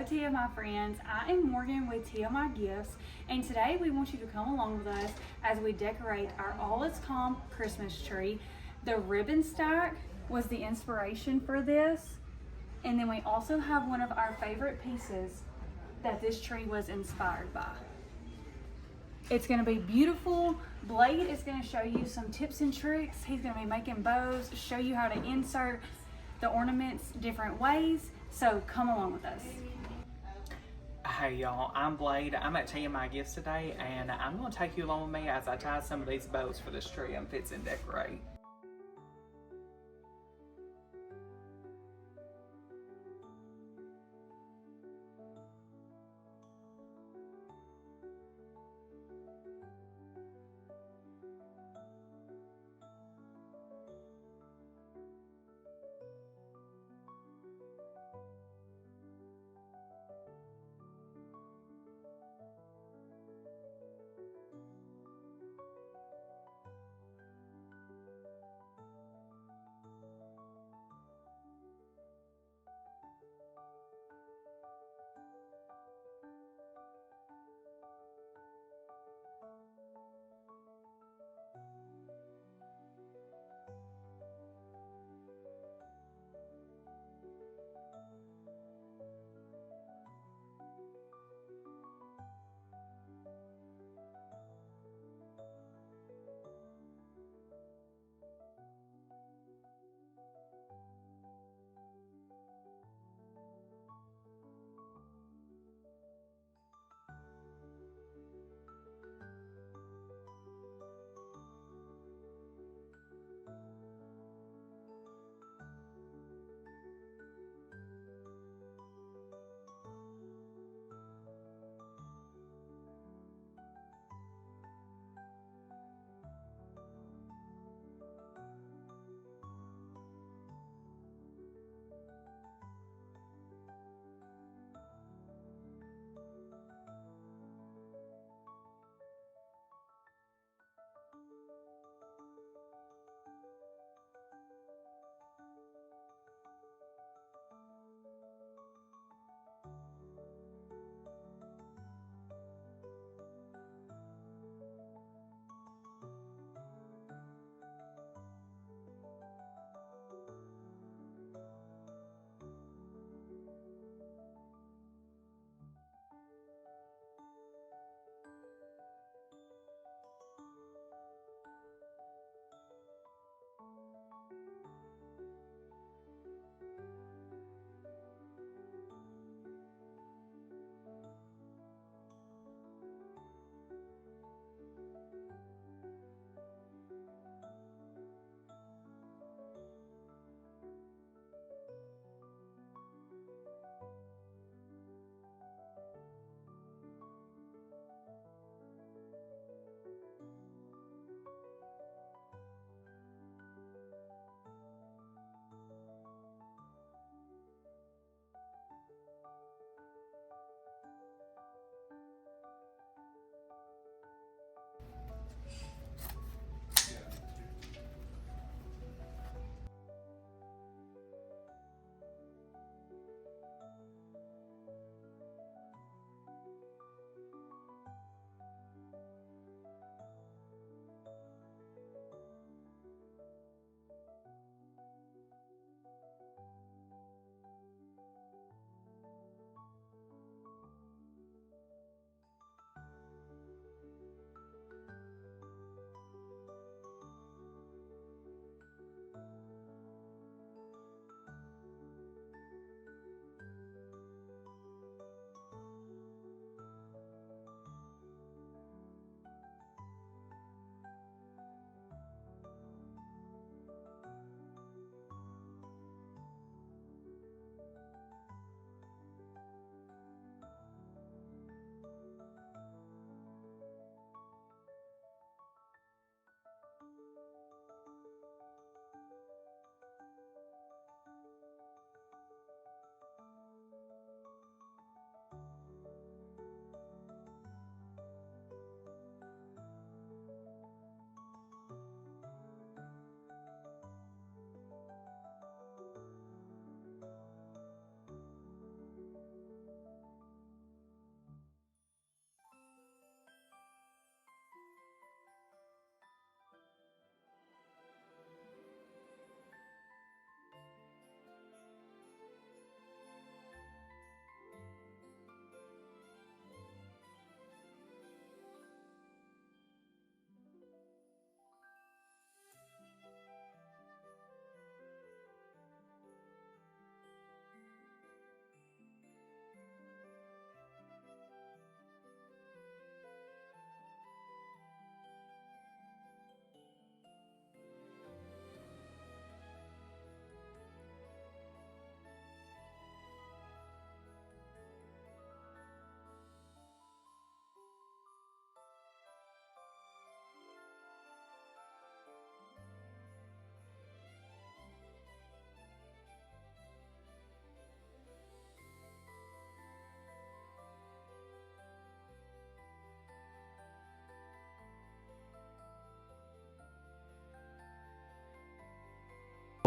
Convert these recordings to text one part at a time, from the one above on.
Hello TMI friends, I am Morgan with TMI Gifts, and today we want you to come along with us as we decorate our All Is Calm Christmas tree. The ribbon stack was the inspiration for this, and then we also have one of our favorite pieces that this tree was inspired by. It's going to be beautiful. Blaide is going to show you some tips and tricks. He's going to be making bows, show you how to insert the ornaments different ways. So come along with us. Hey y'all, I'm Blaide. I'm at TMI Gifts today, and I'm going to take you along with me as I tie some of these bows for this tree and fix and decorate.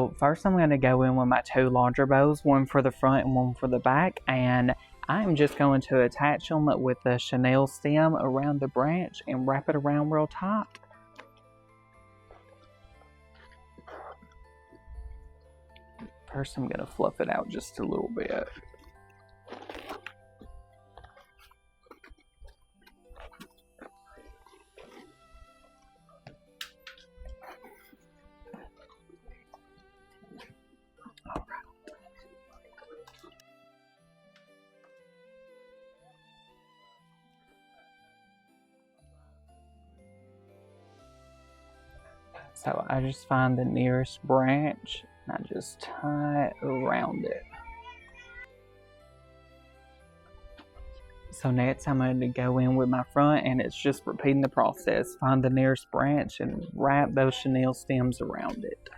So first I'm going to go in with my two larger bows, one for the front and one for the back, and I'm just going to attach them with the chenille stem around the branch and wrap it around real tight. First I'm going to fluff it out just a little bit. So I just find the nearest branch and I just tie it around it. So next I'm going to go in with my front and it's just repeating the process. Find the nearest branch and wrap those chenille stems around it.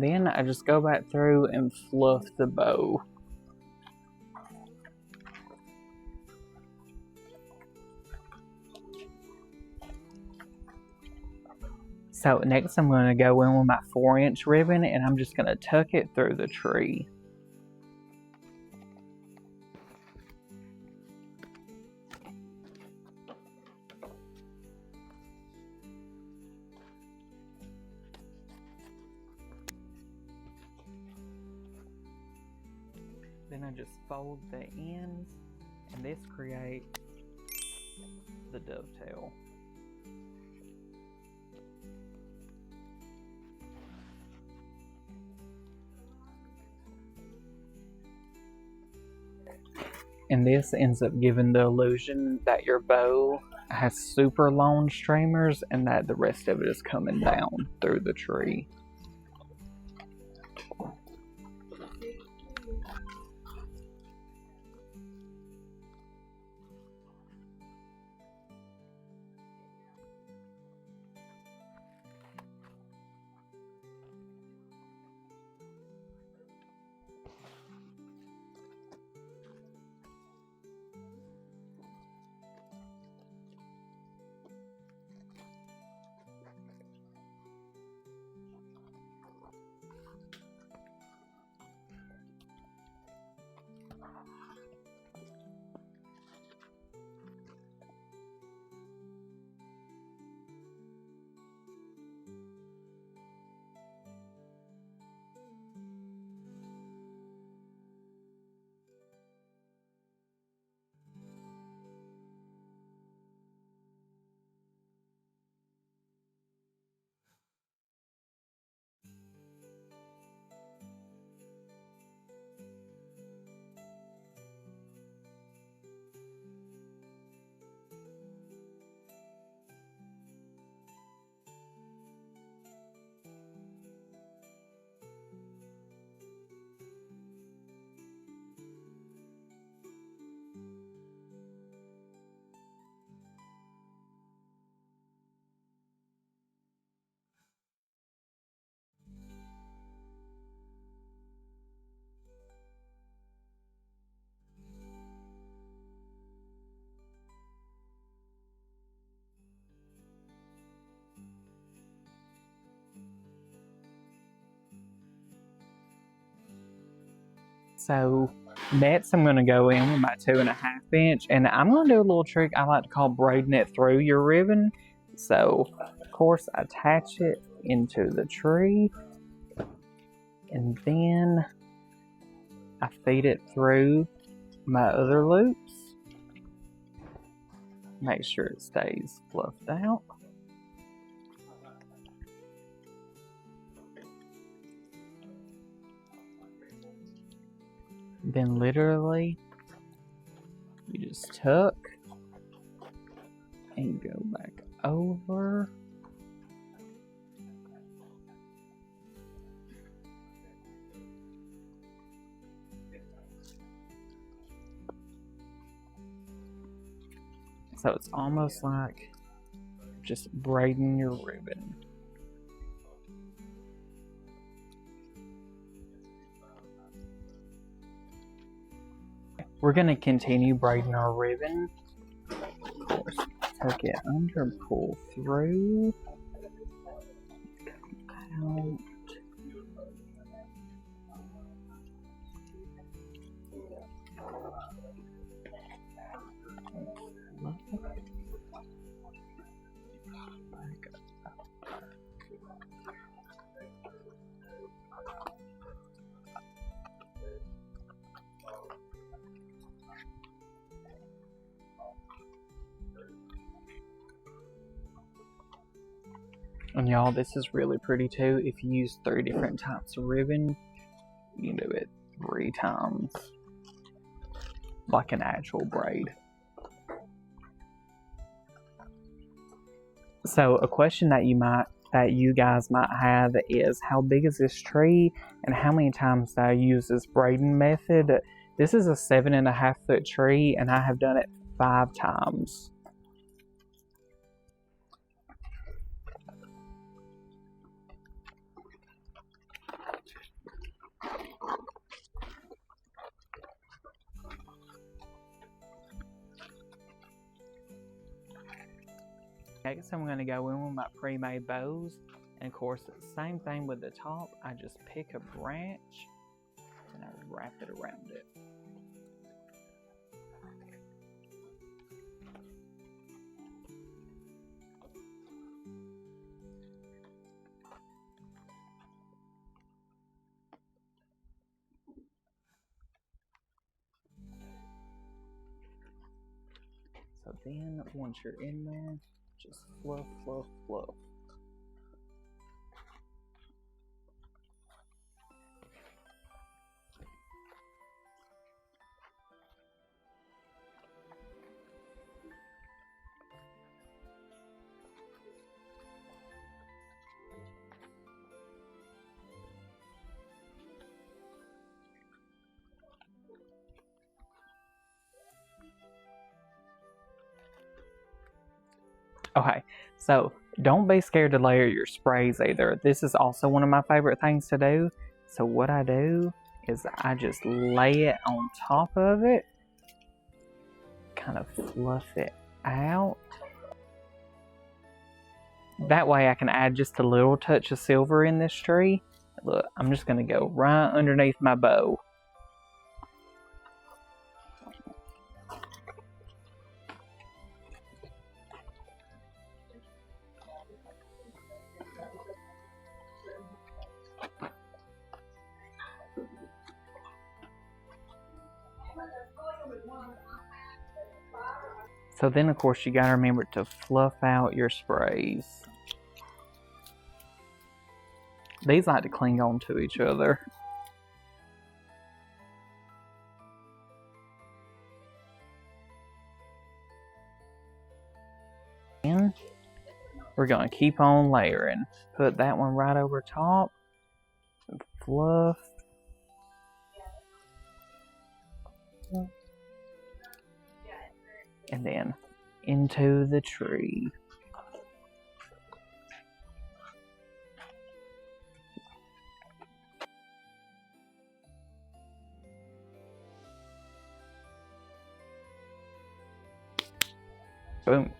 Then I just go back through and fluff the bow. So next I'm going to go in with my 4-inch ribbon and I'm just going to tuck it through the tree. Then I just fold the ends and this creates the dovetail. And this ends up giving the illusion that your bow has super long streamers and that the rest of it is coming down through the tree. So next I'm going to go in with my 2.5 inch and I'm going to do a little trick I like to call braiding it through your ribbon. So of course I attach it into the tree and then I feed it through my other loops. Make sure it stays fluffed out. Then literally, you just tuck and go back over. So it's almost like just braiding your ribbon. We're going to continue braiding our ribbon. Of course, tuck it under, pull through. Out. And y'all, this is really pretty too. If you use 3 different types of ribbon, you can do it 3 times, like an actual braid. So a question that you guys might have is, how big is this tree and how many times do I use this braiding method? This is a 7.5 foot tree and I have done it 5 times. Next, I'm going to go in with my pre-made bows, and of course, same thing with the top. I just pick a branch and I wrap it around it. So then, once you're in there, just fluff, fluff, fluff. Okay, so don't be scared to layer your sprays either. This is also one of my favorite things to do. So what I do is I just lay it on top of it, kind of fluff it out. That way I can add just a little touch of silver in this tree. Look, I'm just gonna go right underneath my bow. So then, of course, you gotta remember to fluff out your sprays. These like to cling on to each other. And we're gonna keep on layering. Put that one right over top. And fluff. And then into the tree. Boom.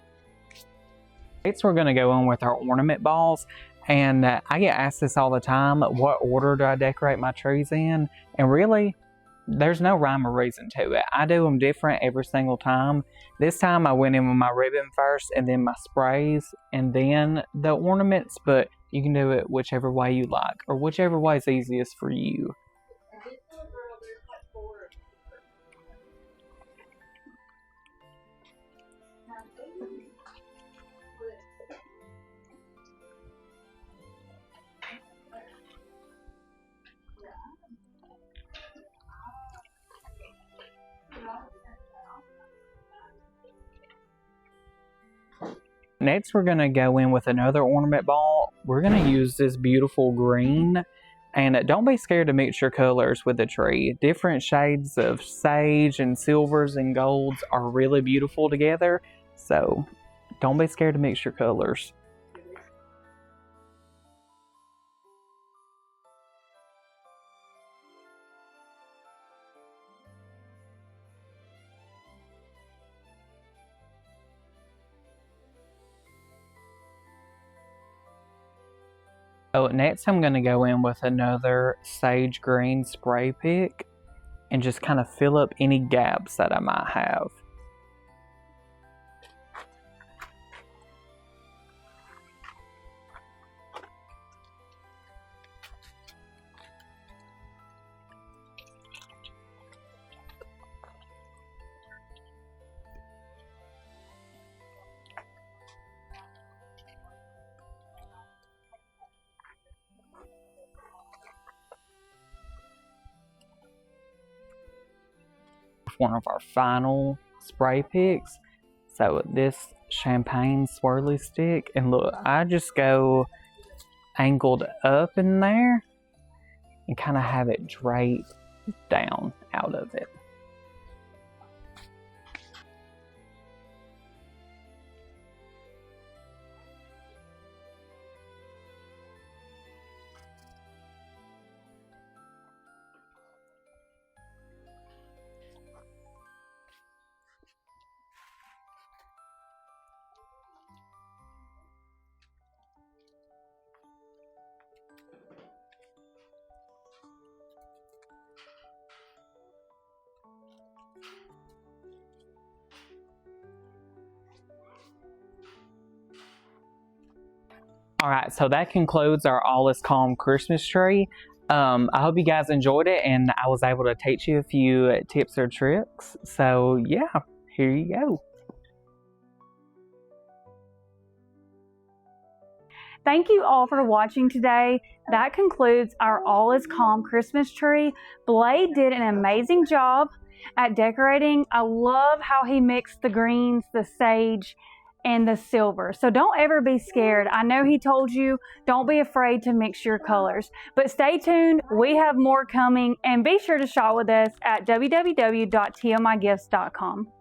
Next, we're going to go on with our ornament balls. And I get asked this all the time, what order do I decorate my trees in? And really, there's no rhyme or reason to it. I do them different every single time. This time I went in with my ribbon first, and then my sprays, and then the ornaments, but you can do it whichever way you like, or whichever way is easiest for you. Next, we're going to go in with another ornament ball. We're going to use this beautiful green. And don't be scared to mix your colors with the tree. Different shades of sage and silvers and golds are really beautiful together. So don't be scared to mix your colors. So next I'm going to go in with another sage green spray pick and just kind of fill up any gaps that I might have. One of our final spray picks. So this champagne swirly stick, and look, I just go angled up in there and kind of have it drape down out of it. All right, so that concludes our All Is Calm Christmas tree. I hope you guys enjoyed it, and I was able to teach you a few tips or tricks. So yeah, here you go. Thank you all for watching today. That concludes our All Is Calm Christmas tree. Blaide did an amazing job at decorating. I love how he mixed the greens, the sage, and the silver. So don't ever be scared. I know he told you, don't be afraid to mix your colors. But stay tuned. We have more coming, and be sure to shop with us at www.tiamygifts.com.